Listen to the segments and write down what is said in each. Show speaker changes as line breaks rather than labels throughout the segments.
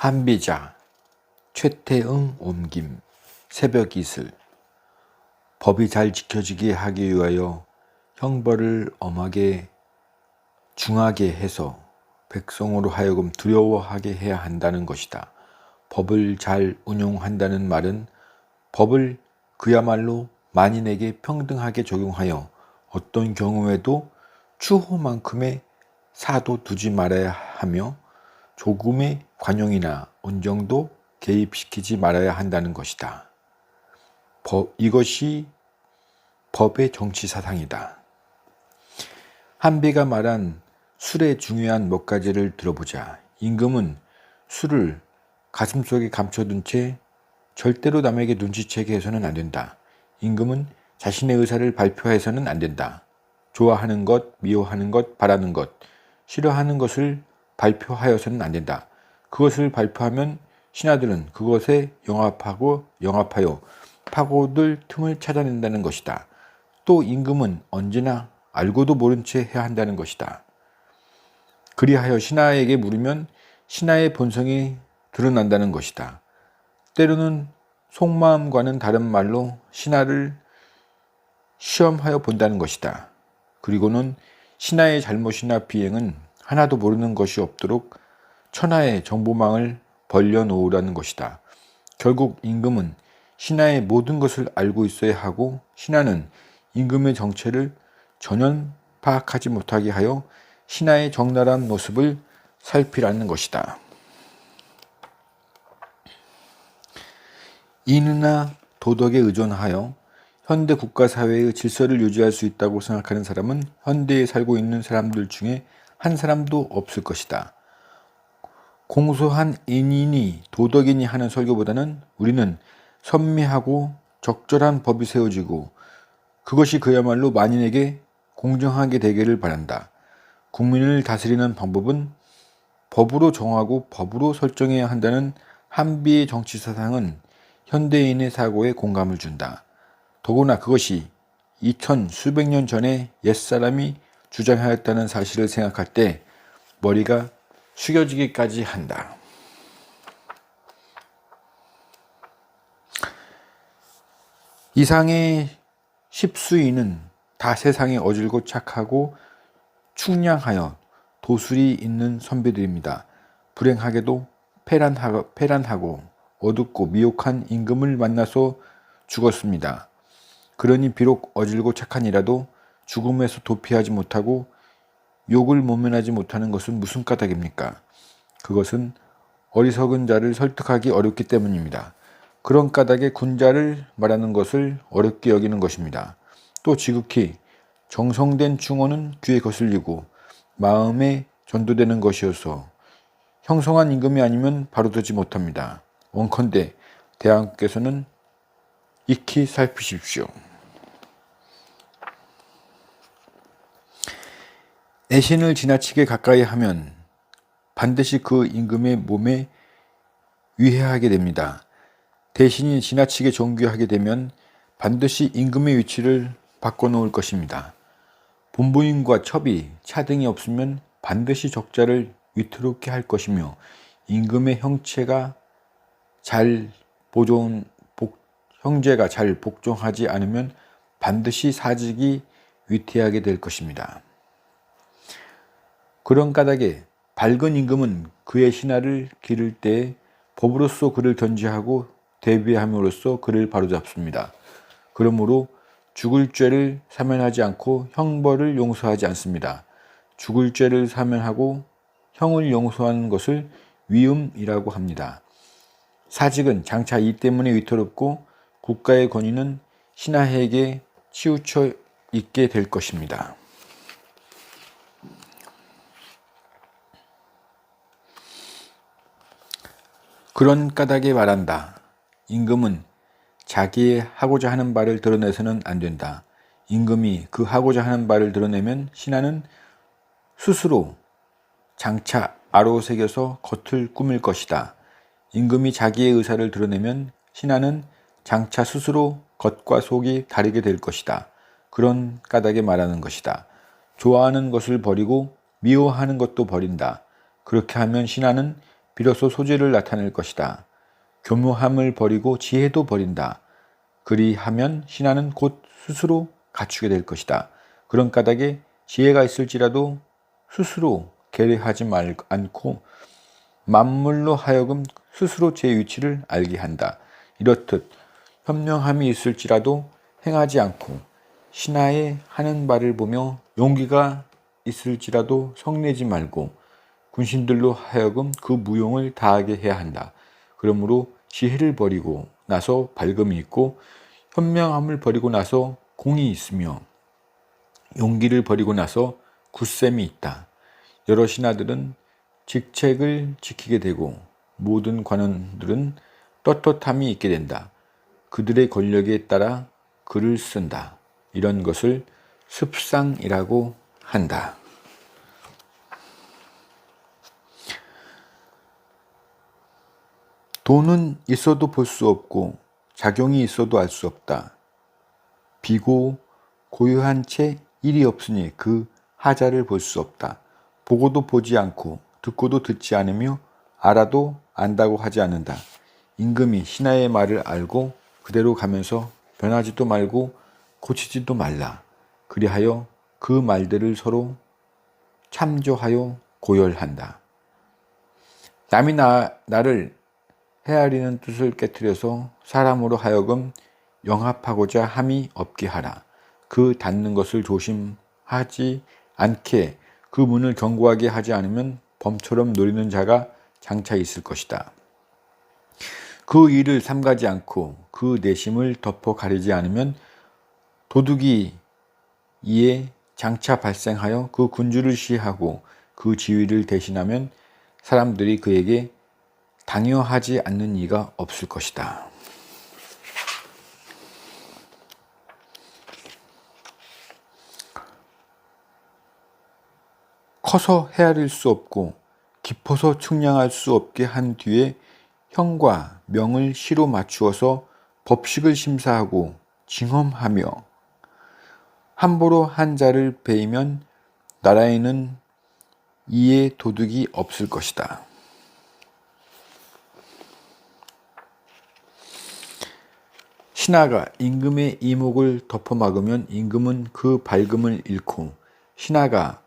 한비자, 최태응 옮김, 새벽 이슬. 법이 잘 지켜지게 하기 위하여 형벌을 엄하게 중하게 해서 백성으로 하여금 두려워하게 해야 한다는 것이다. 법을 잘 운용한다는 말은 법을 그야말로 만인에게 평등하게 적용하여 어떤 경우에도 추호만큼의 사도 두지 말아야 하며 조금의 관용이나 온정도 개입시키지 말아야 한다는 것이다. 이것이 법의 정치 사상이다. 한비가 말한 술의 중요한 몇 가지를 들어보자. 임금은 술을 가슴속에 감춰둔 채 절대로 남에게 눈치채게 해서는 안 된다. 임금은 자신의 의사를 발표해서는 안 된다. 좋아하는 것, 미워하는 것, 바라는 것, 싫어하는 것을 발표하여서는 안 된다. 그것을 발표하면 신하들은 그것에 영합하여 파고들 틈을 찾아낸다는 것이다. 또 임금은 언제나 알고도 모른 채 해야 한다는 것이다. 그리하여 신하에게 물으면 신하의 본성이 드러난다는 것이다. 때로는 속마음과는 다른 말로 신하를 시험하여 본다는 것이다. 그리고는 신하의 잘못이나 비행은 하나도 모르는 것이 없도록 천하의 정보망을 벌려놓으라는 것이다. 결국 임금은 신하의 모든 것을 알고 있어야 하고 신하는 임금의 정체를 전혀 파악하지 못하게 하여 신하의 적나라한 모습을 살피라는 것이다. 인의나 도덕에 의존하여 현대 국가사회의 질서를 유지할 수 있다고 생각하는 사람은 현대에 살고 있는 사람들 중에 한 사람도 없을 것이다. 공소한 인이니 도덕이니 하는 설교보다는 우리는 선미하고 적절한 법이 세워지고 그것이 그야말로 만인에게 공정하게 되기를 바란다. 국민을 다스리는 방법은 법으로 정하고 법으로 설정해야 한다는 한비의 정치 사상은 현대인의 사고에 공감을 준다. 더구나 그것이 2000 수백 년 전에 옛사람이 주장하였다는 사실을 생각할 때 머리가 숙여지기까지 한다. 이상의 십수인은 다 세상에 어질고 착하고 충량하여 도술이 있는 선비들입니다. 불행하게도 패란하고 어둡고 미혹한 임금을 만나서 죽었습니다. 그러니 비록 어질고 착한이라도 죽음에서 도피하지 못하고 욕을 모면하지 못하는 것은 무슨 까닭입니까? 그것은 어리석은 자를 설득하기 어렵기 때문입니다. 그런 까닭에 군자를 말하는 것을 어렵게 여기는 것입니다. 또 지극히 정성된 충언은 귀에 거슬리고 마음에 전도되는 것이어서 형성한 임금이 아니면 바로되지 못합니다. 원컨대 대왕께서는 익히 살피십시오. 애신을 지나치게 가까이 하면 반드시 그 임금의 몸에 위해하게 됩니다. 대신이 지나치게 존귀하게 되면 반드시 임금의 위치를 바꿔놓을 것입니다. 본부인과 첩이 차등이 없으면 반드시 적자를 위태롭게 할 것이며 임금의 형제가 잘 복종하지 않으면 반드시 사직이 위태하게 될 것입니다. 그런 까닭에 밝은 임금은 그의 신하를 기를 때 법으로서 그를 견지하고 대비함으로써 그를 바로잡습니다. 그러므로 죽을 죄를 사면하지 않고 형벌을 용서하지 않습니다. 죽을 죄를 사면하고 형을 용서하는 것을 위음이라고 합니다. 사직은 장차 이 때문에 위태롭고 국가의 권위는 신하에게 치우쳐 있게 될 것입니다. 그런 까닭에 말한다. 임금은 자기의 하고자 하는 바를 드러내서는 안 된다. 임금이 그 하고자 하는 바를 드러내면 신하는 스스로 장차 아로새겨서 겉을 꾸밀 것이다. 임금이 자기의 의사를 드러내면 신하는 장차 스스로 겉과 속이 다르게 될 것이다. 그런 까닭에 말하는 것이다. 좋아하는 것을 버리고 미워하는 것도 버린다. 그렇게 하면 신하는 비로소 소재를 나타낼 것이다. 교묘함을 버리고 지혜도 버린다. 그리하면 신하는 곧 스스로 갖추게 될 것이다. 그런 까닭에 지혜가 있을지라도 스스로 계례하지 않고 만물로 하여금 스스로 제 위치를 알게 한다. 이렇듯 현명함이 있을지라도 행하지 않고 신하의 하는 바를 보며 용기가 있을지라도 성내지 말고 군신들로 하여금 그 무용을 다하게 해야 한다. 그러므로 지혜를 버리고 나서 밝음이 있고 현명함을 버리고 나서 공이 있으며 용기를 버리고 나서 굳셈이 있다. 여러 신하들은 직책을 지키게 되고 모든 관원들은 떳떳함이 있게 된다. 그들의 권력에 따라 글을 쓴다. 이런 것을 습상이라고 한다. 돈은 있어도 볼 수 없고 작용이 있어도 알 수 없다. 비고 고요한 채 일이 없으니 그 하자를 볼 수 없다. 보고도 보지 않고 듣고도 듣지 않으며 알아도 안다고 하지 않는다. 임금이 신하의 말을 알고 그대로 가면서 변하지도 말고 고치지도 말라. 그리하여 그 말들을 서로 참조하여 고열한다. 남이 나를 헤아리는 뜻을 깨트려서 사람으로 하여금 영합하고자 함이 없게 하라. 그 닫는 것을 조심하지 않게 그 문을 견고하게 하지 않으면 범처럼 노리는 자가 장차 있을 것이다. 그 일을 삼가지 않고 그 내심을 덮어 가리지 않으면 도둑이 이에 장차 발생하여 그 군주를 시해하고 그 지위를 대신하면 사람들이 그에게 당여하지 않는 이가 없을 것이다. 커서 헤아릴 수 없고 깊어서 측량할 수 없게 한 뒤에 형과 명을 시로 맞추어서 법식을 심사하고 징험하며 함부로 한 자를 베이면 나라에는 이에 도둑이 없을 것이다. 신하가 임금의 이목을 덮어 막으면 임금은 그 밝음을 잃고 신하가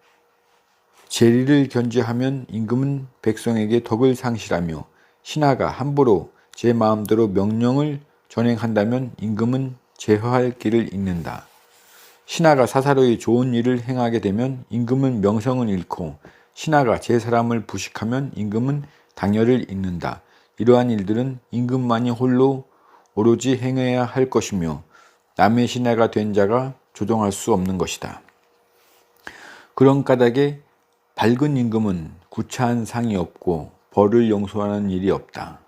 재리를 견제하면 임금은 백성에게 덕을 상실하며 신하가 함부로 제 마음대로 명령을 전행한다면 임금은 제허할 길을 잃는다. 신하가 사사로이 좋은 일을 행하게 되면 임금은 명성을 잃고 신하가 제 사람을 부식하면 임금은 당열을 잃는다. 이러한 일들은 임금만이 홀로 오로지 행해야 할 것이며 남의 신하가 된 자가 조정할 수 없는 것이다. 그런 까닭에 밝은 임금은 구차한 상이 없고 벌을 용서하는 일이 없다.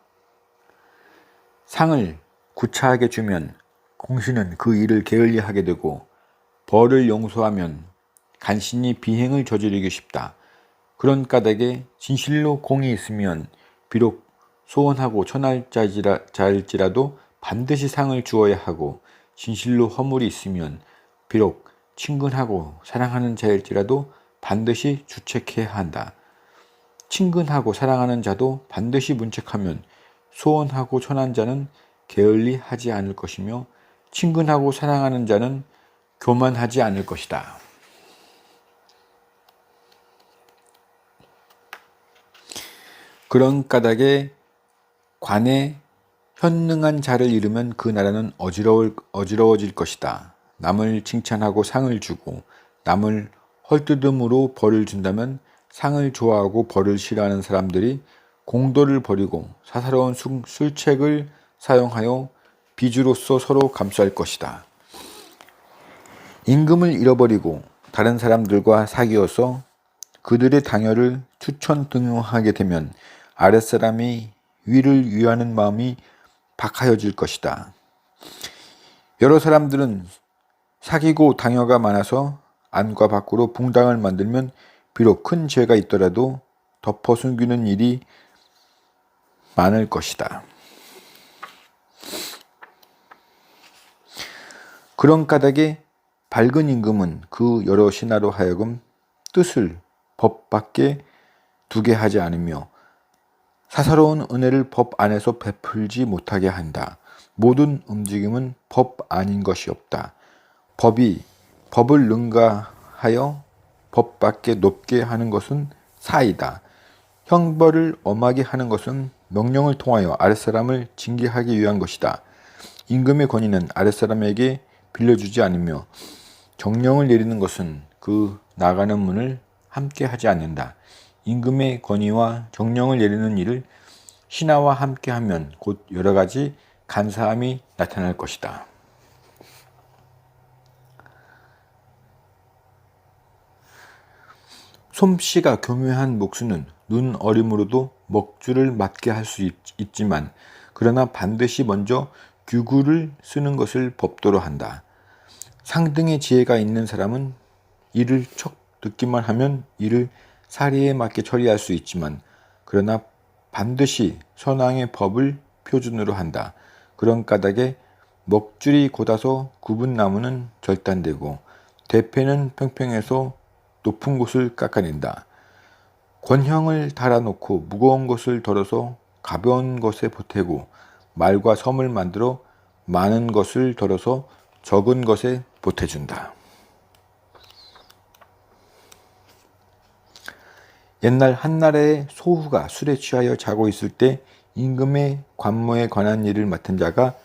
상을 구차하게 주면 공신은 그 일을 게을리하게 되고 벌을 용서하면 간신히 비행을 저지르기 쉽다. 그런 까닭에 진실로 공이 있으면 비록 소원하고 천할 자일지라도 반드시 상을 주어야 하고 진실로 허물이 있으면 비록 친근하고 사랑하는 자일지라도 반드시 주책해야 한다. 친근하고 사랑하는 자도 반드시 문책하면 소원하고 천한 자는 게을리 하지 않을 것이며 친근하고 사랑하는 자는 교만하지 않을 것이다. 그런 까닭에 관에 현능한 자를 잃으면 그 나라는 어지러워질 것이다. 남을 칭찬하고 상을 주고 남을 헐뜯음으로 벌을 준다면 상을 좋아하고 벌을 싫어하는 사람들이 공도를 버리고 사사로운 술책을 사용하여 비주로서 서로 감싸할 것이다. 임금을 잃어버리고 다른 사람들과 사귀어서 그들의 당열을 추천등용하게 되면 아랫사람이 위를 위하는 마음이 박하여질 것이다. 여러 사람들은 사귀고 당여가 많아서 안과 밖으로 붕당을 만들면 비록 큰 죄가 있더라도 덮어 숨기는 일이 많을 것이다. 그런 까닭에 밝은 임금은 그 여러 신하로 하여금 뜻을 법 밖에 두게 하지 않으며 사사로운 은혜를 법 안에서 베풀지 못하게 한다. 모든 움직임은 법 아닌 것이 없다. 법을 능가하여 법 밖에 높게 하는 것은 사이다. 형벌을 엄하게 하는 것은 명령을 통하여 아랫사람을 징계하기 위한 것이다. 임금의 권위는 아랫사람에게 빌려주지 않으며 정령을 내리는 것은 그 나가는 문을 함께 하지 않는다. 임금의 권위와 정령을 내리는 일을 신하와 함께 하면 곧 여러 가지 간사함이 나타날 것이다. 솜씨가 교묘한 목수는 눈 어림으로도 먹줄을 맞게 할 수 있지만 그러나 반드시 먼저 규구를 쓰는 것을 법도로 한다. 상등의 지혜가 있는 사람은 이를 척 듣기만 하면 이를 사리에 맞게 처리할 수 있지만 그러나 반드시 선왕의 법을 표준으로 한다. 그런 까닭에 먹줄이 곧아서 굽은 나무는 절단되고 대패는 평평해서 높은 곳을 깎아낸다. 권형을 달아놓고 무거운 것을 덜어서 가벼운 것에 보태고 말과 섬을 만들어 많은 것을 덜어서 적은 것에 보태준다. 옛날 한나라의 소후가 술에 취하여 자고 있을 때 임금의 관모에 관한 일을 맡은 자가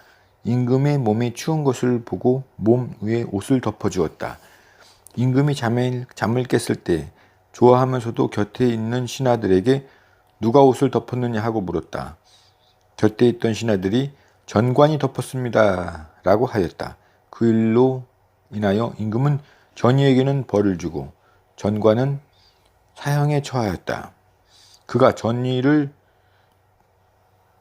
임금의 몸이 추운 것을 보고 몸 위에 옷을 덮어주었다. 임금이 잠을 깼을 때 좋아하면서도 곁에 있는 신하들에게 누가 옷을 덮었느냐 하고 물었다. 곁에 있던 신하들이 전관이 덮었습니다 라고 하였다. 그 일로 인하여 임금은 전이에게는 벌을 주고 전관은 사형에 처하였다. 그가 전이를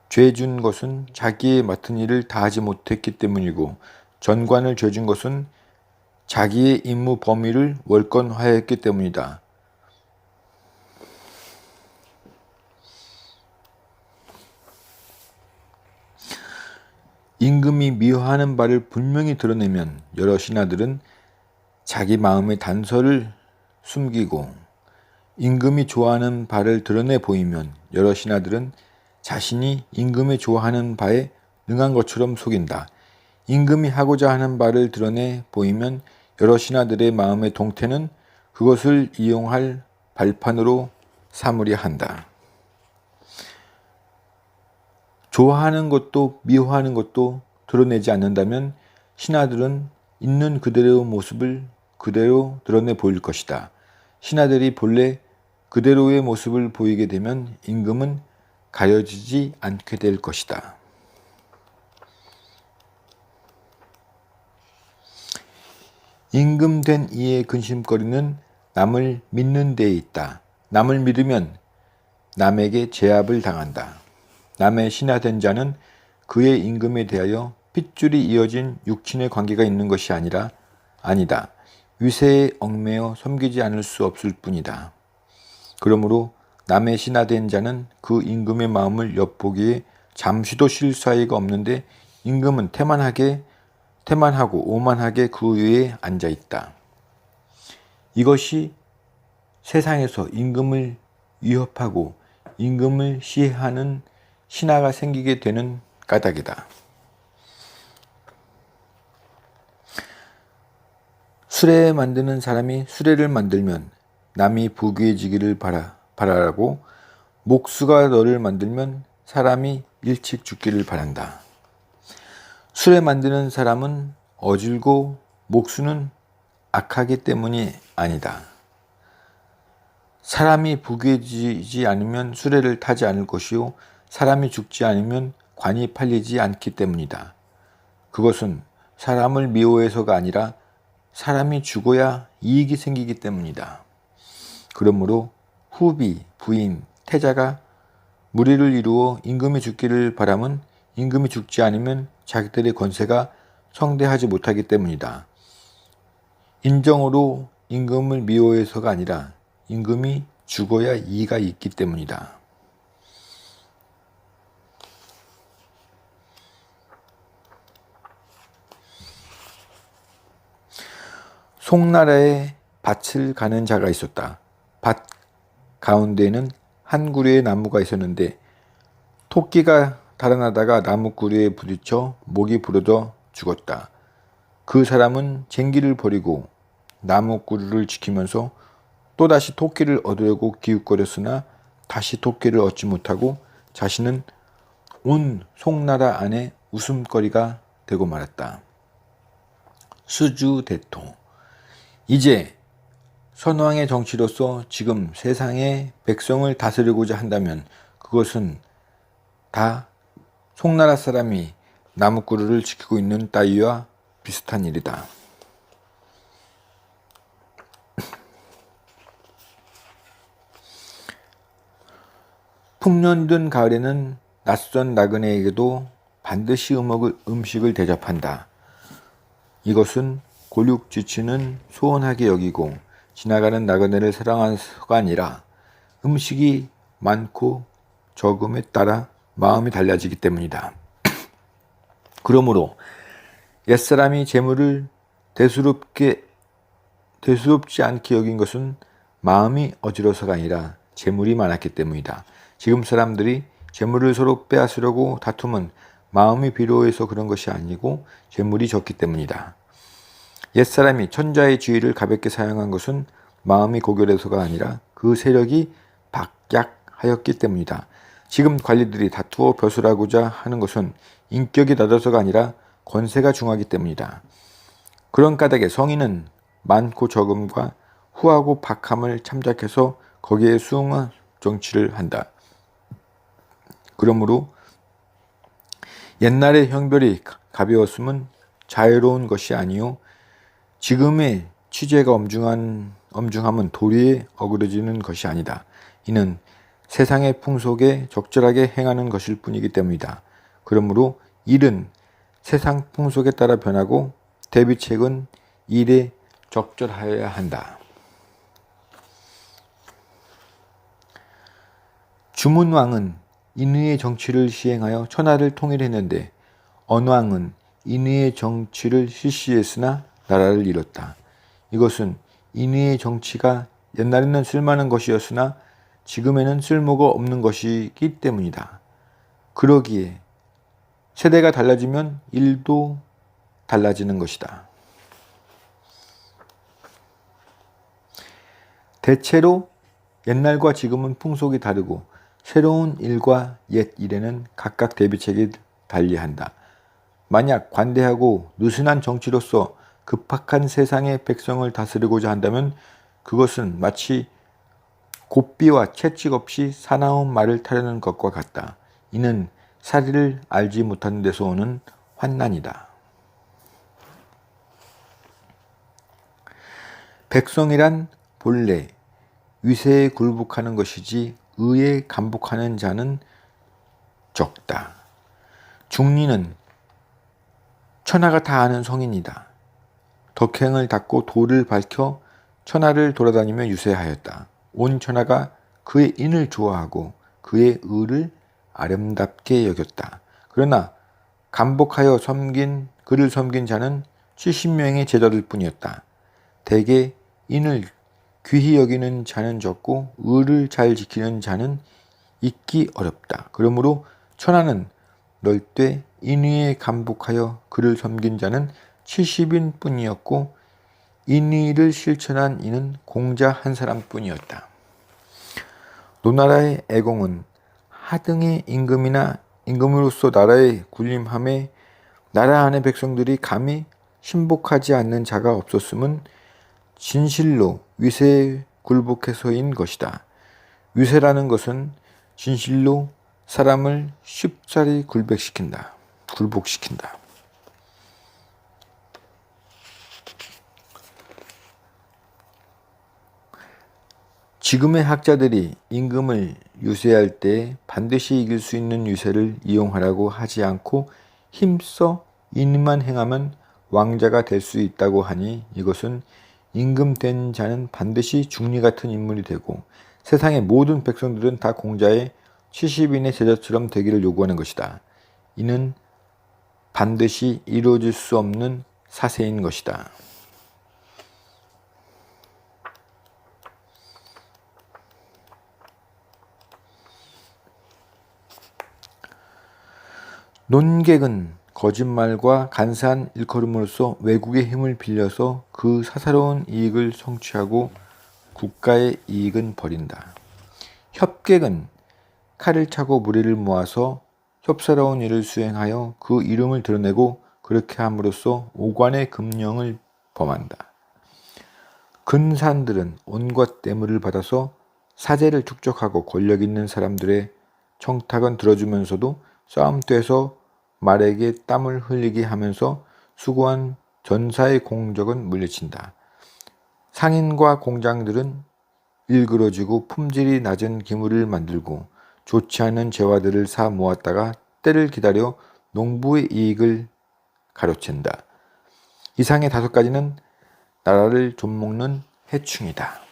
죄준 것은 자기의 맡은 일을 다하지 못했기 때문이고 전관을 죄준 것은 자기의 임무 범위를 월권하였기 때문이다. 임금이 미워하는 바를 분명히 드러내면 여러 신하들은 자기 마음의 단서를 숨기고 임금이 좋아하는 바를 드러내 보이면 여러 신하들은 자신이 임금이 좋아하는 바에 능한 것처럼 속인다. 임금이 하고자 하는 바를 드러내 보이면 여러 신하들의 마음의 동태는 그것을 이용할 발판으로 삼으려 한다. 좋아하는 것도 미워하는 것도 드러내지 않는다면 신하들은 있는 그대로의 모습을 그대로 드러내 보일 것이다. 신하들이 본래 그대로의 모습을 보이게 되면 임금은 가려지지 않게 될 것이다. 임금된 이의 근심거리는 남을 믿는 데에 있다. 남을 믿으면 남에게 제압을 당한다. 남의 신하된 자는 그의 임금에 대하여 핏줄이 이어진 육친의 관계가 있는 것이 아니다. 위세에 얽매여 섬기지 않을 수 없을 뿐이다. 그러므로 남의 신하된 자는 그 임금의 마음을 엿보기에 잠시도 쉴 사이가 없는데 임금은 태만하고 오만하게 그 위에 앉아 있다. 이것이 세상에서 임금을 위협하고 임금을 시해하는 신하가 생기게 되는 까닭이다. 수레 만드는 사람이 수레를 만들면 남이 부귀해지기를 바라고 목수가 너를 만들면 사람이 일찍 죽기를 바란다. 수레 만드는 사람은 어질고 목수는 악하기 때문이 아니다. 사람이 부귀해지지 않으면 수레를 타지 않을 것이요 사람이 죽지 않으면 관이 팔리지 않기 때문이다. 그것은 사람을 미워해서가 아니라 사람이 죽어야 이익이 생기기 때문이다. 그러므로 후비, 부인, 태자가 무리를 이루어 임금이 죽기를 바람은 임금이 죽지 않으면 자기들의 권세가 성대하지 못하기 때문이다. 인정으로 임금을 미워해서가 아니라 임금이 죽어야 이의가 있기 때문이다. 송나라에 밭을 가는 자가 있었다. 밭 가운데에는 한 그루의 나무가 있었는데 토끼가 달아나다가 나무꾸리에 부딪혀 목이 부러져 죽었다. 그 사람은 쟁기를 버리고 나무꾸리를 지키면서 또다시 토끼를 얻으려고 기웃거렸으나 다시 토끼를 얻지 못하고 자신은 온 송나라 안에 웃음거리가 되고 말았다. 수주대토. 이제 선왕의 정치로서 지금 세상의 백성을 다스리고자 한다면 그것은 다 송나라 사람이 나무꾸리를 지키고 있는 따위와 비슷한 일이다. 풍년이든 가을에는 낯선 나그네에게도 반드시 음식을 대접한다. 이것은 골육 지치는 소원하게 여기고 지나가는 나그네를 사랑해서가 아니라 음식이 많고 적음에 따라 마음이 달라지기 때문이다. 그러므로 옛사람이 재물을 대수롭지 않게 여긴 것은 마음이 어지러워서가 아니라 재물이 많았기 때문이다. 지금 사람들이 재물을 서로 빼앗으려고 다툼은 마음이 비로해서 그런 것이 아니고 재물이 적기 때문이다. 옛사람이 천자의 지위를 가볍게 사용한 것은 마음이 고결해서가 아니라 그 세력이 박약하였기 때문이다. 지금 관리들이 다투어 벼슬하고자 하는 것은 인격이 낮아서가 아니라 권세가 중하기 때문이다. 그런 까닭에 성인은 많고 적음과 후하고 박함을 참작해서 거기에 수응한 정치를 한다. 그러므로 옛날의 형별이 가벼웠음은 자유로운 것이 아니요 지금의 취재가 엄중함은 도리에 어그러지는 것이 아니다. 이는 세상의 풍속에 적절하게 행하는 것일 뿐이기 때문이다. 그러므로 일은 세상 풍속에 따라 변하고 대비책은 일에 적절하여야 한다. 주문왕은 인의의 정치를 시행하여 천하를 통일했는데 언왕은 인의의 정치를 실시했으나 나라를 잃었다. 이것은 인의의 정치가 옛날에는 쓸만한 것이었으나 지금에는 쓸모가 없는 것이기 때문이다. 그러기에 세대가 달라지면 일도 달라지는 것이다. 대체로 옛날과 지금은 풍속이 다르고 새로운 일과 옛 일에는 각각 대비책이 달리한다. 만약 관대하고 느슨한 정치로서 급박한 세상의 백성을 다스리고자 한다면 그것은 마치 고삐와 채찍 없이 사나운 말을 타려는 것과 같다. 이는 사리를 알지 못하는 데서 오는 환난이다. 백성이란 본래 위세에 굴복하는 것이지 의에 감복하는 자는 적다. 중리는 천하가 다 아는 성인이다. 덕행을 닦고 도를 밝혀 천하를 돌아다니며 유세하였다. 온 천하가 그의 인을 좋아하고 그의 의를 아름답게 여겼다. 그러나 감복하여 그를 섬긴 자는 70명의 제자들 뿐이었다. 대개 인을 귀히 여기는 자는 적고 의를 잘 지키는 자는 있기 어렵다. 그러므로 천하는 널되 인의에 감복하여 그를 섬긴 자는 70인 뿐이었고 인의를 실천한 이는 공자 한 사람뿐이었다. 노나라의 애공은 하등의 임금으로서 나라의 군림함에 나라 안의 백성들이 감히 신복하지 않는 자가 없었음은 진실로 위세에 굴복해서인 것이다. 위세라는 것은 진실로 사람을 쉽사리 굴복시킨다. 지금의 학자들이 임금을 유세할 때 반드시 이길 수 있는 유세를 이용하라고 하지 않고 힘써 인의만 행하면 왕자가 될 수 있다고 하니 이것은 임금 된 자는 반드시 중리 같은 인물이 되고 세상의 모든 백성들은 다 공자의 70인의 제자처럼 되기를 요구하는 것이다. 이는 반드시 이루어질 수 없는 사세인 것이다. 논객은 거짓말과 간사한 일컬음으로써 외국의 힘을 빌려서 그 사사로운 이익을 성취하고 국가의 이익은 버린다. 협객은 칼을 차고 무리를 모아서 협사로운 일을 수행하여 그 이름을 드러내고 그렇게 함으로써 오관의 금령을 범한다. 근사들은 온갖 뇌물을 받아서 사제를 축적하고 권력 있는 사람들의 청탁은 들어주면서도 싸움터에서 말에게 땀을 흘리게 하면서 수고한 전사의 공적은 물리친다. 상인과 공장들은 일그러지고 품질이 낮은 기물을 만들고 좋지 않은 재화들을 사 모았다가 때를 기다려 농부의 이익을 가로챈다. 이상의 5가지는 나라를 좀먹는 해충이다.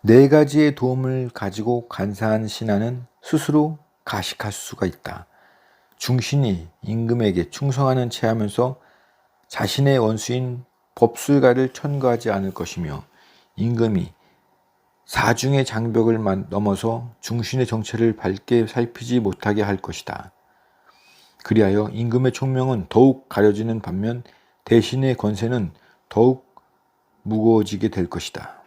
네 가지의 도움을 가지고 간사한 신하는 스스로 가식할 수가 있다. 중신이 임금에게 충성하는 채 하면서 자신의 원수인 법술가를 천거하지 않을 것이며 임금이 사중의 장벽을 넘어서 중신의 정체를 밝게 살피지 못하게 할 것이다. 그리하여 임금의 총명은 더욱 가려지는 반면 대신의 권세는 더욱 무거워지게 될 것이다.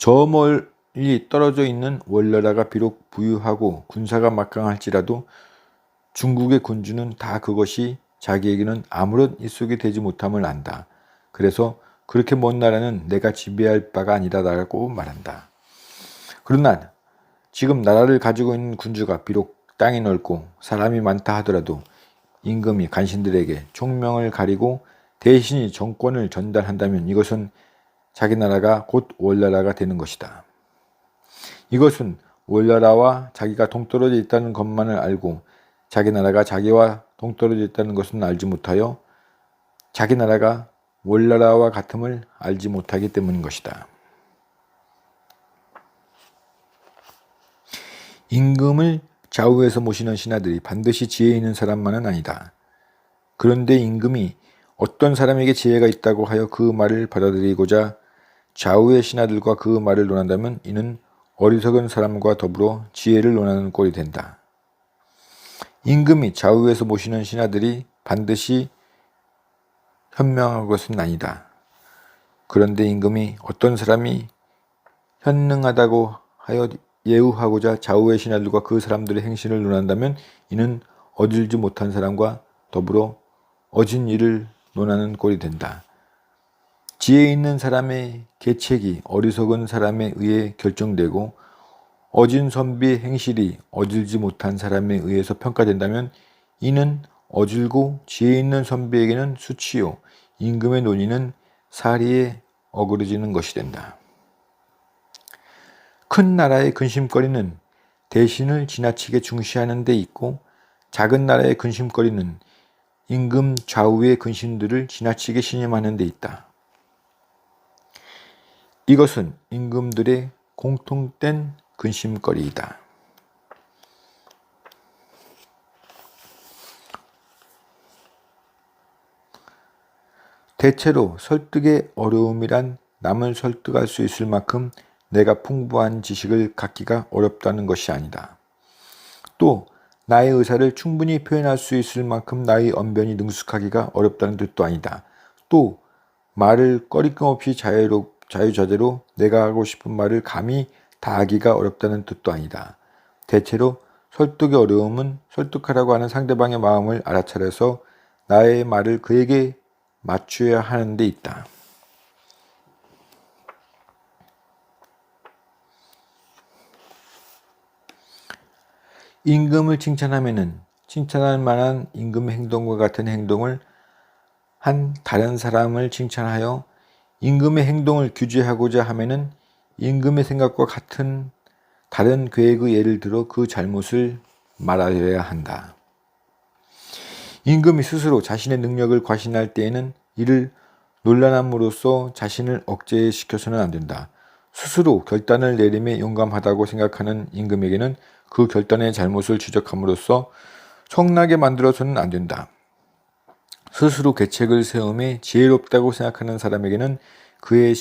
저 멀리 떨어져 있는 월나라가 비록 부유하고 군사가 막강할지라도 중국의 군주는 다 그것이 자기에게는 아무런 일속이 되지 못함을 안다. 그래서 그렇게 먼 나라는 내가 지배할 바가 아니라고 말한다. 그러나 지금 나라를 가지고 있는 군주가 비록 땅이 넓고 사람이 많다 하더라도 임금이 간신들에게 총명을 가리고 대신이 정권을 전달한다면 이것은 자기 나라가 곧 월나라가 되는 것이다. 이것은 월나라와 자기가 동떨어져 있다는 것만을 알고 자기 나라가 자기와 동떨어져 있다는 것은 알지 못하여 자기 나라가 월나라와 같음을 알지 못하기 때문인 것이다. 임금을 좌우에서 모시는 신하들이 반드시 지혜 있는 사람만은 아니다. 그런데 임금이 어떤 사람에게 지혜가 있다고 하여 그 말을 받아들이고자 좌우의 신하들과 그 말을 논한다면 이는 어리석은 사람과 더불어 지혜를 논하는 꼴이 된다. 임금이 좌우에서 모시는 신하들이 반드시 현명한 것은 아니다. 그런데 임금이 어떤 사람이 현능하다고 하여 예우하고자 좌우의 신하들과 그 사람들의 행실을 논한다면 이는 어질지 못한 사람과 더불어 어진 일을 논하는 꼴이 된다. 지혜 있는 사람의 계책이 어리석은 사람에 의해 결정되고 어진 선비의 행실이 어질지 못한 사람에 의해서 평가된다면 이는 어질고 지혜 있는 선비에게는 수치요 임금의 논의는 사리에 어그러지는 것이 된다. 큰 나라의 근심거리는 대신을 지나치게 중시하는 데 있고 작은 나라의 근심거리는 임금 좌우의 근심들을 지나치게 신임하는 데 있다. 이것은 임금들의 공통된 근심거리이다. 대체로 설득의 어려움이란 남을 설득할 수 있을 만큼 내가 풍부한 지식을 갖기가 어렵다는 것이 아니다. 또 나의 의사를 충분히 표현할 수 있을 만큼 나의 언변이 능숙하기가 어렵다는 뜻도 아니다. 또 말을 꺼리낌 없이 자유자재로 내가 하고 싶은 말을 감히 다 하기가 어렵다는 뜻도 아니다. 대체로 설득의 어려움은 설득하라고 하는 상대방의 마음을 알아차려서 나의 말을 그에게 맞춰야 하는 데 있다. 임금을 칭찬하면은 칭찬할 만한 임금의 행동과 같은 행동을 한 다른 사람을 칭찬하여 임금의 행동을 규제하고자 하면은 임금의 생각과 같은 다른 계획의 예를 들어 그 잘못을 말하여야 한다. 임금이 스스로 자신의 능력을 과신할 때에는 이를 논란함으로써 자신을 억제시켜서는 안 된다. 스스로 결단을 내림에 용감하다고 생각하는 임금에게는 그 결단의 잘못을 지적함으로써 성나게 만들어서는 안 된다. 스스로 계책을 세움에 지혜롭다고 생각하는 사람에게는 그의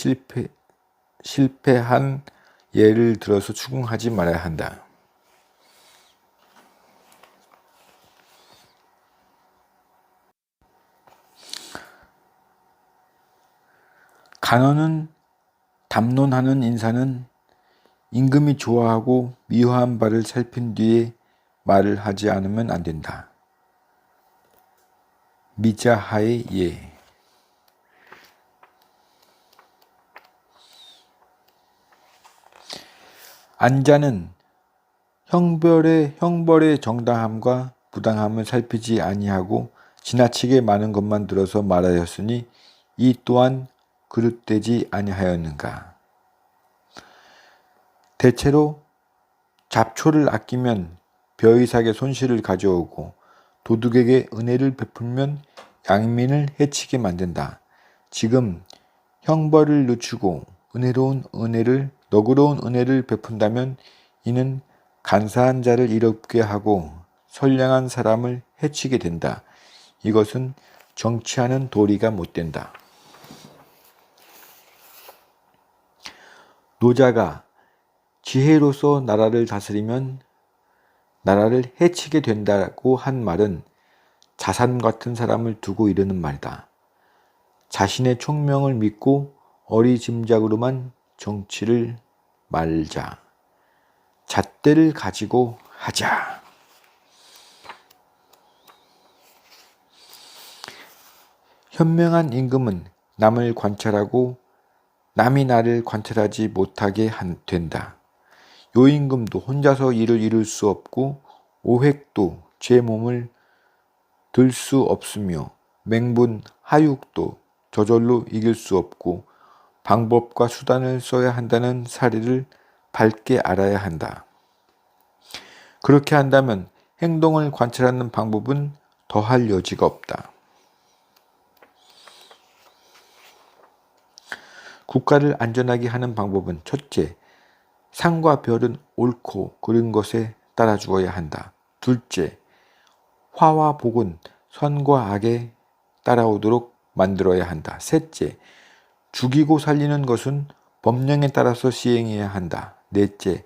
실패한 예를 들어서 추궁하지 말아야 한다. 간언은 담론하는 인사는 임금이 좋아하고 미워한 바를 살핀 뒤에 말을 하지 않으면 안 된다. 미자하의 예. 안자는 형벌의 정당함과 부당함을 살피지 아니하고 지나치게 많은 것만 들어서 말하였으니 이 또한 그릇되지 아니하였는가. 대체로 잡초를 아끼면 벼이삭의 손실을 가져오고 도둑에게 은혜를 베풀면 양민을 해치게 만든다. 지금 형벌을 늦추고 너그러운 은혜를 베푼다면 이는 간사한 자를 이롭게 하고 선량한 사람을 해치게 된다. 이것은 정치하는 도리가 못된다. 노자가 지혜로서 나라를 다스리면 나라를 해치게 된다고 한 말은 자산 같은 사람을 두고 이르는 말이다. 자신의 총명을 믿고 어리짐작으로만 정치를 말자. 잣대를 가지고 하자. 현명한 임금은 남을 관찰하고 남이 나를 관찰하지 못하게 된다. 요임금도 혼자서 일을 이룰 수 없고 오획도 제 몸을 들 수 없으며 맹분, 하육도 저절로 이길 수 없고 방법과 수단을 써야 한다는 사리를 밝게 알아야 한다. 그렇게 한다면 행동을 관찰하는 방법은 더할 여지가 없다. 국가를 안전하게 하는 방법은 첫째, 상과 별은 옳고 그른 것에 따라 주어야 한다. 둘째, 화와 복은 선과 악에 따라오도록 만들어야 한다. 셋째, 죽이고 살리는 것은 법령에 따라서 시행해야 한다. 넷째,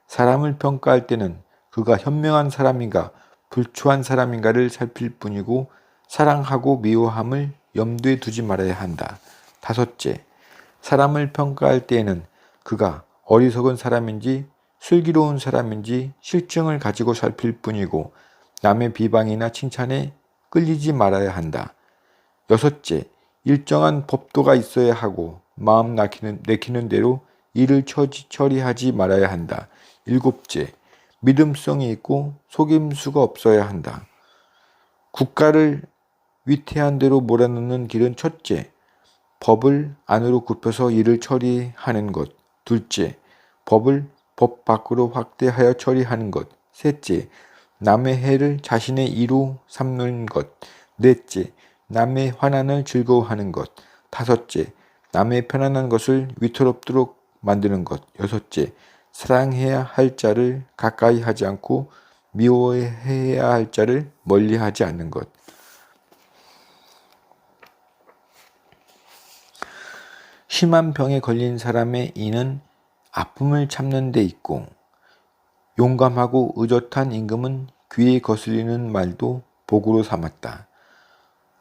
사람을 평가할 때는 그가 현명한 사람인가 불초한 사람인가를 살필 뿐이고 사랑하고 미워함을 염두에 두지 말아야 한다. 다섯째, 사람을 평가할 때에는 그가 어리석은 사람인지 슬기로운 사람인지 실증을 가지고 살필 뿐이고 남의 비방이나 칭찬에 끌리지 말아야 한다. 여섯째, 일정한 법도가 있어야 하고 마음 내키는 대로 일을 처리하지 말아야 한다. 일곱째, 믿음성이 있고 속임수가 없어야 한다. 국가를 위태한 대로 몰아넣는 길은 첫째, 법을 안으로 굽혀서 일을 처리하는 것. 둘째, 법을 법 밖으로 확대하여 처리하는 것. 셋째, 남의 해를 자신의 이로 삼는 것. 넷째, 남의 환난을 즐거워하는 것. 다섯째, 남의 편안한 것을 위태롭도록 만드는 것. 여섯째, 사랑해야 할 자를 가까이 하지 않고 미워해야 할 자를 멀리 하지 않는 것. 심한 병에 걸린 사람의 이는 아픔을 참는 데 있고 용감하고 의젓한 임금은 귀에 거슬리는 말도 복으로 삼았다.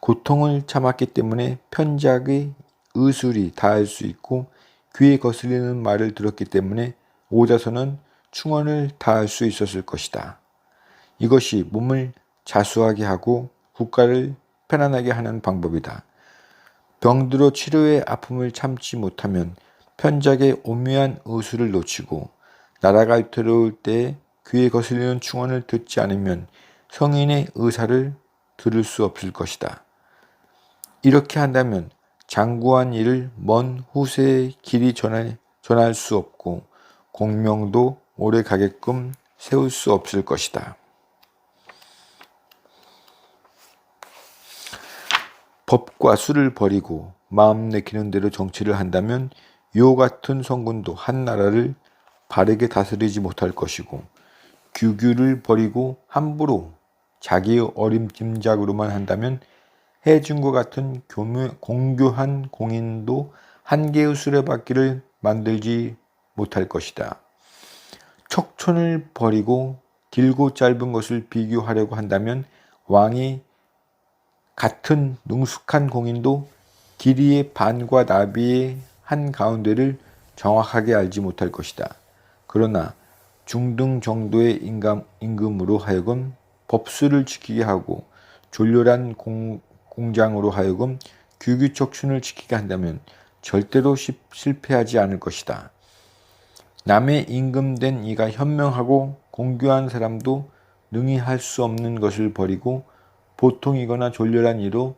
고통을 참았기 때문에 편작의 의술이 다할 수 있고 귀에 거슬리는 말을 들었기 때문에 오자선은 충언을 다할 수 있었을 것이다. 이것이 몸을 자수하게 하고 국가를 편안하게 하는 방법이다. 병들어 치료의 아픔을 참지 못하면 편작의 오묘한 의술을 놓치고 나라가 위태로울 때 귀에 거슬리는 충언을 듣지 않으면 성인의 의사를 들을 수 없을 것이다. 이렇게 한다면 장구한 일을 먼 후세에 길이 전할 수 없고 공명도 오래 가게끔 세울 수 없을 것이다. 법과 수를 버리고 마음 내키는 대로 정치를 한다면 요 같은 성군도 한 나라를 바르게 다스리지 못할 것이고 규규를 버리고 함부로 자기의 어림짐작으로만 한다면 해준과 같은 공교한 공인도 한 개의 수레바퀴를 만들지 못할 것이다. 척촌을 버리고 길고 짧은 것을 비교하려고 한다면 왕이 같은 능숙한 공인도 길이의 반과 나비의 한 가운데를 정확하게 알지 못할 것이다. 그러나 중등 정도의 임금으로 하여금 법수를 지키게 하고 졸렬한 공장으로 하여금 규규척춘을 지키게 한다면 절대로 실패하지 않을 것이다. 남의 임금된 이가 현명하고 공교한 사람도 능히 할 수 없는 것을 버리고 보통이거나 졸렬한 이로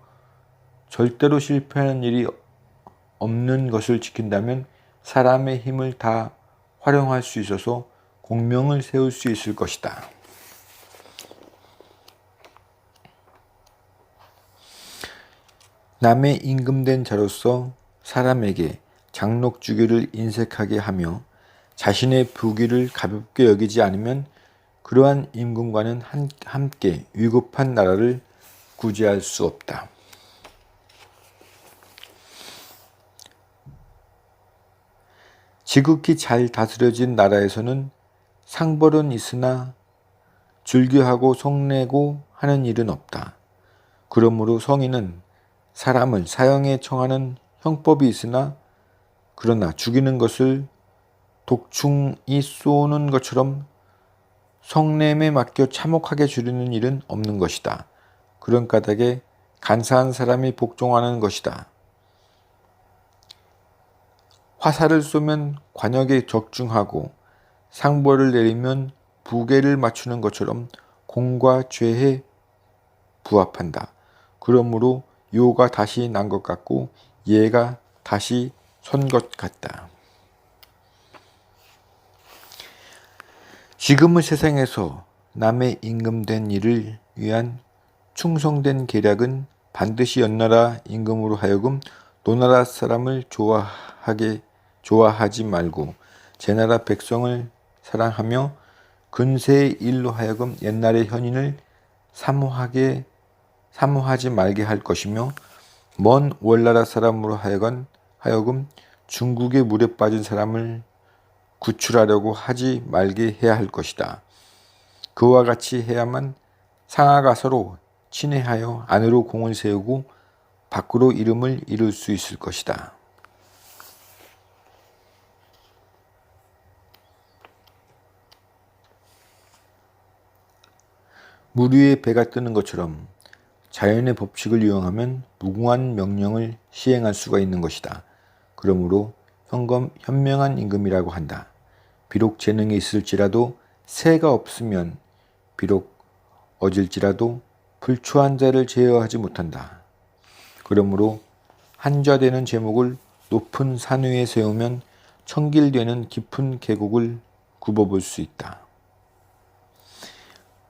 절대로 실패하는 일이 없는 것을 지킨다면 사람의 힘을 다 활용할 수 있어서 공명을 세울 수 있을 것이다. 남의 임금된 자로서 사람에게 장록주기를 인색하게 하며 자신의 부귀를 가볍게 여기지 않으면 그러한 임금과는 함께 위급한 나라를 구제할 수 없다. 지극히 잘 다스려진 나라에서는 상벌은 있으나 즐겨하고 성내고 하는 일은 없다. 그러므로 성인은 사람을 사형에 청하는 형법이 있으나 그러나 죽이는 것을 독충이 쏘는 것처럼 성냄에 맡겨 참혹하게 죽이는 일은 없는 것이다. 그런 까닭에 간사한 사람이 복종하는 것이다. 화살을 쏘면 관역에 적중하고 상벌을 내리면 부계를 맞추는 것처럼 공과 죄에 부합한다. 그러므로 요가 다시 난 것 같고 예가 다시 선 것 같다. 지금의 세상에서 남의 임금된 일을 위한 충성된 계략은 반드시 옆나라 임금으로 하여금 노나라 사람을 좋아하지 말고 제 나라 백성을 사랑하며 근세의 일로 하여금 옛날의 현인을 사모하지 말게 할 것이며 먼 월나라 사람으로 하여금 중국의 물에 빠진 사람을 구출하려고 하지 말게 해야 할 것이다. 그와 같이 해야만 상하가 서로 친애하여 안으로 공을 세우고 밖으로 이름을 이룰 수 있을 것이다. 물 위에 배가 뜨는 것처럼 자연의 법칙을 이용하면 무궁한 명령을 시행할 수가 있는 것이다. 그러므로 현명한 임금이라고 한다. 비록 재능이 있을지라도 새가 없으면 비록 어질지라도 불초한 자를 제어하지 못한다. 그러므로 한좌되는 제목을 높은 산 위에 세우면 청길되는 깊은 계곡을 굽어볼 수 있다.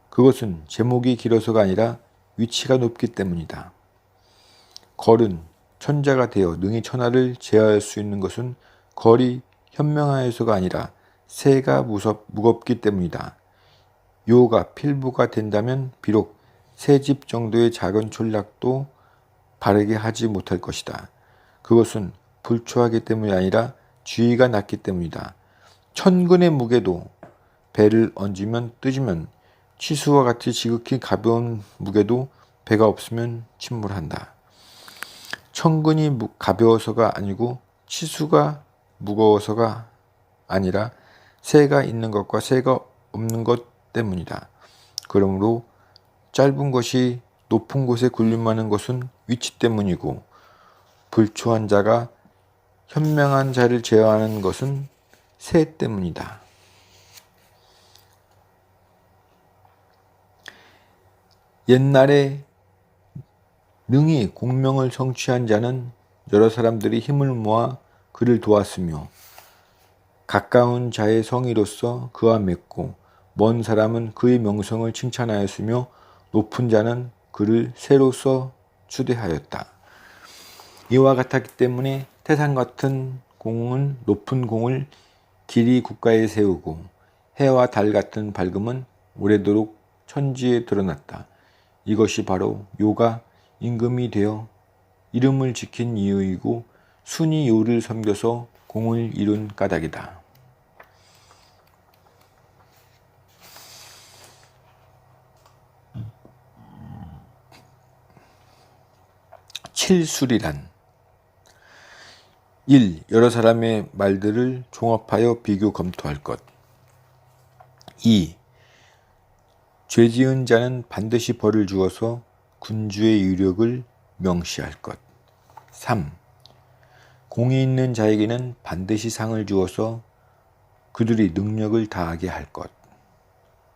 그것은 제목이 길어서가 아니라 위치가 높기 때문이다. 걸은 천자가 되어 능히 천하를 제어할 수 있는 것은 걸이 현명하여서가 아니라 새가 무겁기 때문이다. 요가 필부가 된다면 비록 새집 정도의 작은 촌락도 바르게 하지 못할 것이다. 그것은 불초하기 때문이 아니라 주의가 낮기 때문이다. 천근의 무게도 배를 얹으면 뜨지면 치수와 같이 지극히 가벼운 무게도 배가 없으면 침몰한다. 천근이 가벼워서가 아니고 치수가 무거워서가 아니라 새가 있는 것과 새가 없는 것 때문이다. 그러므로 짧은 것이 높은 곳에 군림하는 것은 위치 때문이고 불초한 자가 현명한 자를 제어하는 것은 새 때문이다. 옛날에 능히 공명을 성취한 자는 여러 사람들이 힘을 모아 그를 도왔으며 가까운 자의 성의로서 그와 맺고 먼 사람은 그의 명성을 칭찬하였으며 높은 자는 그를 새로서 추대하였다. 이와 같았기 때문에 태산 같은 높은 공을 길이 국가에 세우고 해와 달 같은 밝음은 오래도록 천지에 드러났다. 이것이 바로 요가 임금이 되어 이름을 지킨 이유이고 순이 요를 섬겨서 공을 이룬 까닭이다. 칠술이란 1. 여러 사람의 말들을 종합하여 비교 검토할 것. 2. 죄 지은 자는 반드시 벌을 주어서 군주의 유력을 명시할 것. 3. 공이 있는 자에게는 반드시 상을 주어서 그들이 능력을 다하게 할 것.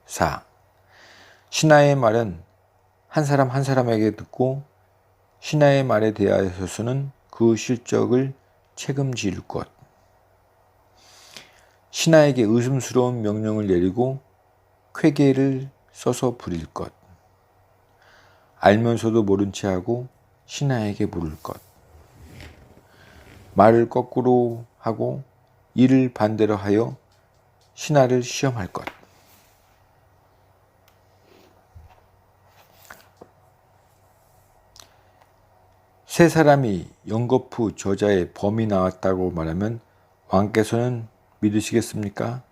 4. 신하의 말은 한 사람 한 사람에게 듣고 신하의 말에 대하여서는 그 실적을 책임질 것. 신하에게 의심스러운 명령을 내리고 쾌계를 써서 부릴 것. 알면서도 모른 채 하고 신하에게 물을 것. 말을 거꾸로 하고 이를 반대로 하여 신하를 시험할 것. 세 사람이 영거푸 저자의 범이 나왔다고 말하면 왕께서는 믿으시겠습니까?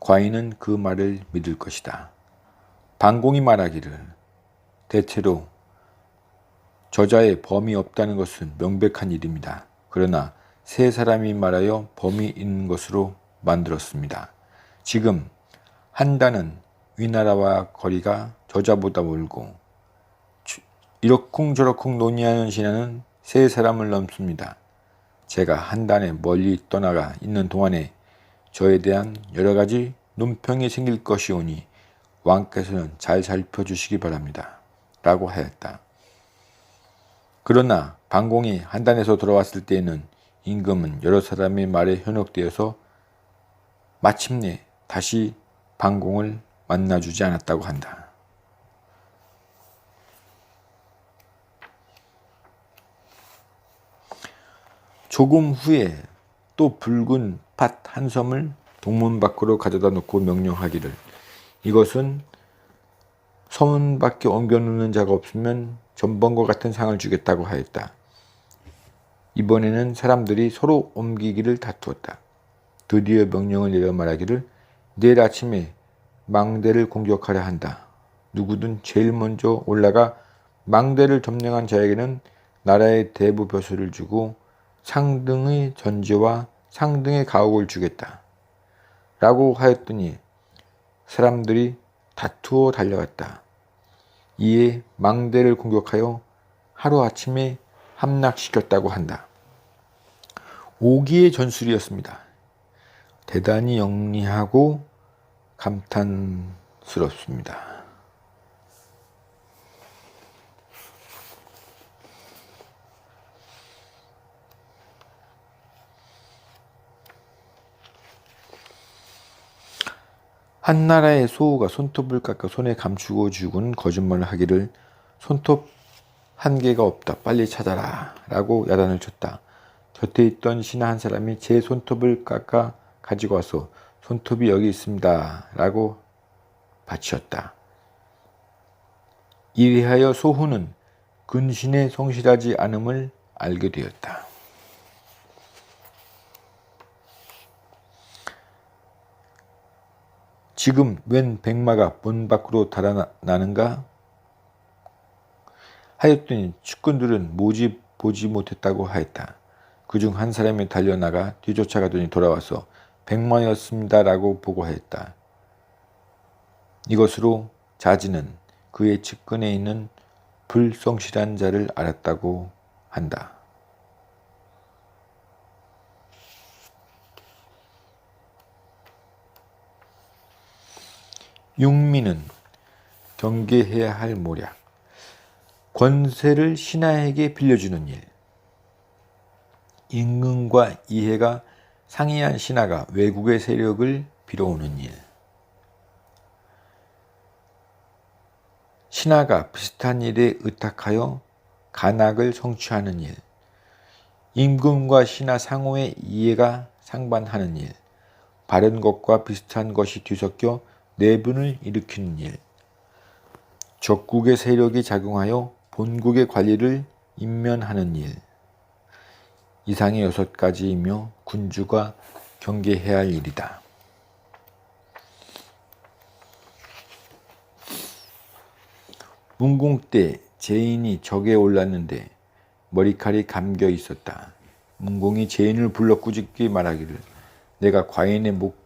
과인은 그 말을 믿을 것이다. 반공이 말하기를 대체로 저자의 범이 없다는 것은 명백한 일입니다. 그러나 세 사람이 말하여 범이 있는 것으로 만들었습니다. 지금 한다는 위나라와 거리가 저자보다 멀고 이러쿵저러쿵 논의하는 신하는 세 사람을 넘습니다. 제가 한단에 멀리 떠나가 있는 동안에 저에 대한 여러 가지 논평이 생길 것이오니 왕께서는 잘 살펴주시기 바랍니다. 라고 하였다. 그러나 반공이 한단에서 돌아왔을 때에는 임금은 여러 사람의 말에 현혹되어서 마침내 다시 반공을 만나주지 않았다고 한다. 조금 후에 또 붉은 팥 한 섬을 동문 밖으로 가져다 놓고 명령하기를 이것은 서문 밖에 옮겨 놓는 자가 없으면 전번과 같은 상을 주겠다고 하였다. 이번에는 사람들이 서로 옮기기를 다투었다. 드디어 명령을 내려 말하기를 내일 아침에 망대를 공격하려 한다. 누구든 제일 먼저 올라가 망대를 점령한 자에게는 나라의 대부 벼슬을 주고 상등의 전제와 상등의 가옥을 주겠다. 라고 하였더니 사람들이 다투어 달려갔다. 이에 망대를 공격하여 하루아침에 함락시켰다고 한다. 5기의 전술이었습니다. 대단히 영리하고 감탄스럽습니다. 한 나라의 소호가 손톱을 깎아 손에 감추고 죽은 거짓말을 하기를 손톱 한 개가 없다. 빨리 찾아라. 라고 야단을 쳤다. 곁에 있던 신하 한 사람이 제 손톱을 깎아 가지고 와서 손톱이 여기 있습니다. 라고 바치었다. 이리하여 소호는 근신에 성실하지 않음을 알게 되었다. 지금 웬 백마가 문 밖으로 달아나는가 하였더니 측근들은 모집 보지 못했다고 하였다. 그중 한 사람이 달려나가 뒤쫓아가더니 돌아와서 백마였습니다 라고 보고하였다. 이것으로 자지는 그의 측근에 있는 불성실한 자를 알았다고 한다. 육민은 경계해야 할 모략. 권세를 신하에게 빌려주는 일. 임금과 이해가 상이한 신하가 외국의 세력을 빌어오는 일. 신하가 비슷한 일에 의탁하여 간악을 성취하는 일. 임금과 신하 상호의 이해가 상반하는 일, 바른 것과 비슷한 것이 뒤섞여 내분을 일으키는 일, 적국의 세력이 작용하여 본국의 관리를 인면하는 일, 이상의 6가지이며 군주가 경계해야 할 일이다. 문공 때 제인이 적에 올랐는데 머리칼이 감겨 있었다. 문공이 제인을 불러 꾸짖게 말하기를 내가 과인의 목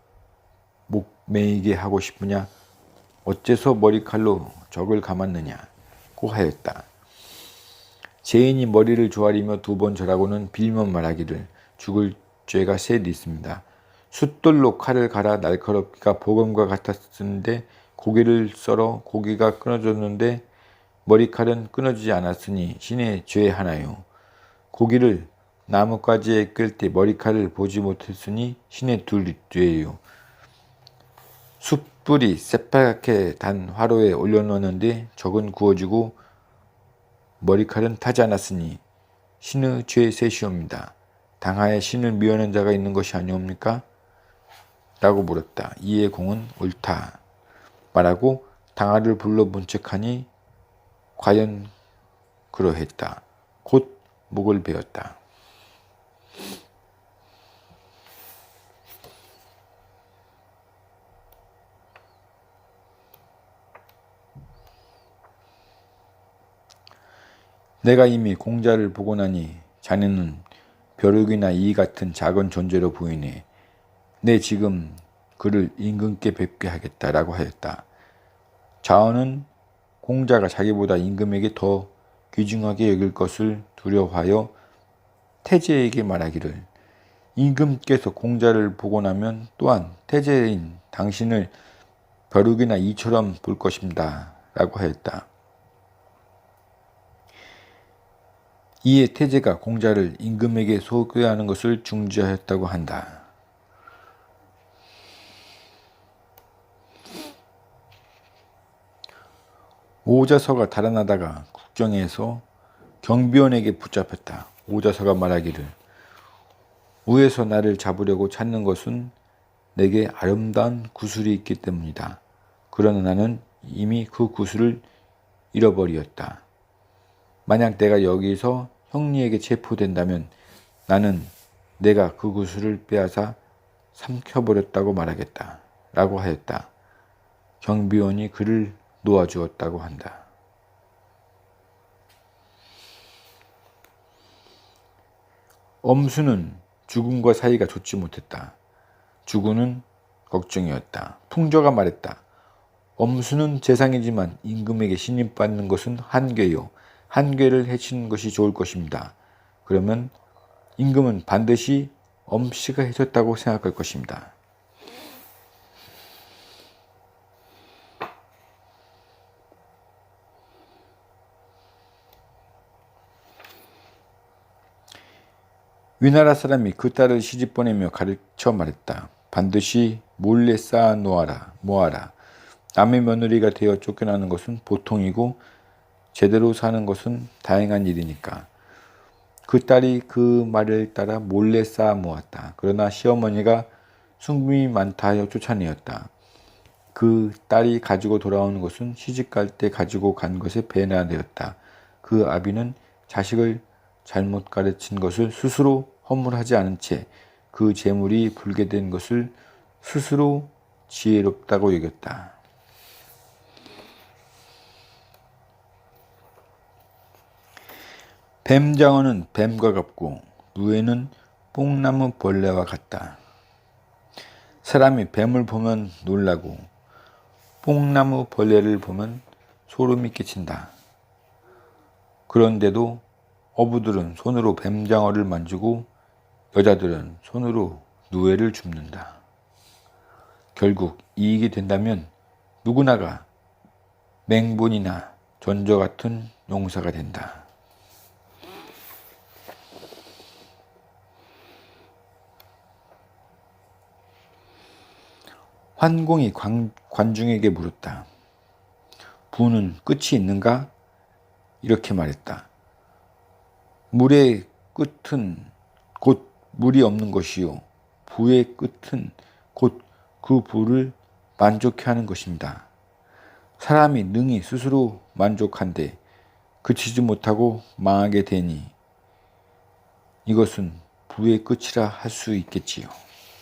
매이게 하고 싶으냐? 어째서 머리칼로 적을 감았느냐고 하였다. 제인이 머리를 조아리며 2번 절하고는 빌며 말하기를 죽을 죄가 셋 있습니다. 숫돌로 칼을 갈아 날카롭기가 보검과 같았는데 고기를 썰어 고기가 끊어졌는데 머리칼은 끊어지지 않았으니 신의 죄 하나요. 고기를 나뭇가지에 끌 때 머리칼을 보지 못했으니 신의 죄예요. 숯불이 새빨갛게 단 화로에 올려놓았는데 적은 구워지고 머리칼은 타지 않았으니 신의 죄 셋이옵니다. 당하에 신을 미워하는 자가 있는 것이 아니옵니까? 라고 물었다. 이에 공은 옳다 말하고 당하를 불러 문책하니 과연 그러했다. 곧 목을 베었다. 내가 이미 공자를 보고 나니 자네는 벼룩이나 이 같은 작은 존재로 보이네. 내 지금 그를 임금께 뵙게 하겠다라고 하였다. 자언은 공자가 자기보다 임금에게 더 귀중하게 여길 것을 두려워하여 태제에게 말하기를 임금께서 공자를 보고 나면 또한 태제인 당신을 벼룩이나 이처럼 볼 것입니다 라고 하였다. 이에 태제가 공자를 임금에게 소개하는 것을 중지하였다고 한다. 오자서가 달아나다가 국정에서 경비원에게 붙잡혔다. 오자서가 말하기를 우에서 나를 잡으려고 찾는 것은 내게 아름다운 구슬이 있기 때문이다. 그러나 나는 이미 그 구슬을 잃어버리었다. 만약 내가 여기서 형리에게 체포된다면 나는 내가 그 구슬을 빼앗아 삼켜버렸다고 말하겠다. 라고 하였다. 경비원이 그를 놓아주었다고 한다. 엄수는 주군과 사이가 좋지 못했다. 주군은 걱정이었다. 풍조가 말했다. 엄수는 재상이지만 임금에게 신임받는 것은 한괴요. 한괴를 해치는 것이 좋을 것입니다. 그러면 임금은 반드시 엄씨가 해줬다고 생각할 것입니다. 위나라 사람이 그 딸을 시집 보내며 가르쳐 말했다. 반드시 몰래 쌓아 모아라. 남의 며느리가 되어 쫓겨나는 것은 보통이고 제대로 사는 것은 다행한 일이니까. 그 딸이 그 말을 따라 몰래 쌓아 모았다. 그러나 시어머니가 순금이 많다 하여 쫓아내었다. 그 딸이 가지고 돌아오는 것은 시집갈 때 가지고 간 것에 배나 되었다. 그 아비는 자식을 잘못 가르친 것을 스스로 허물하지 않은 채 그 재물이 불게 된 것을 스스로 지혜롭다고 여겼다. 뱀장어는 뱀과 같고 누에는 뽕나무 벌레와 같다. 사람이 뱀을 보면 놀라고 뽕나무 벌레를 보면 소름이 끼친다. 그런데도 어부들은 손으로 뱀장어를 만지고 여자들은 손으로 누에를 줍는다. 결국 이익이 된다면 누구나가 맹본이나 전저 같은 용사가 된다. 환공이 관중에게 물었다. 부는 끝이 있는가? 이렇게 말했다. 물의 끝은 곧 물이 없는 것이요 부의 끝은 곧 그 부를 만족해 하는 것입니다. 사람이 능히 스스로 만족한데 그치지 못하고 망하게 되니 이것은 부의 끝이라 할 수 있겠지요.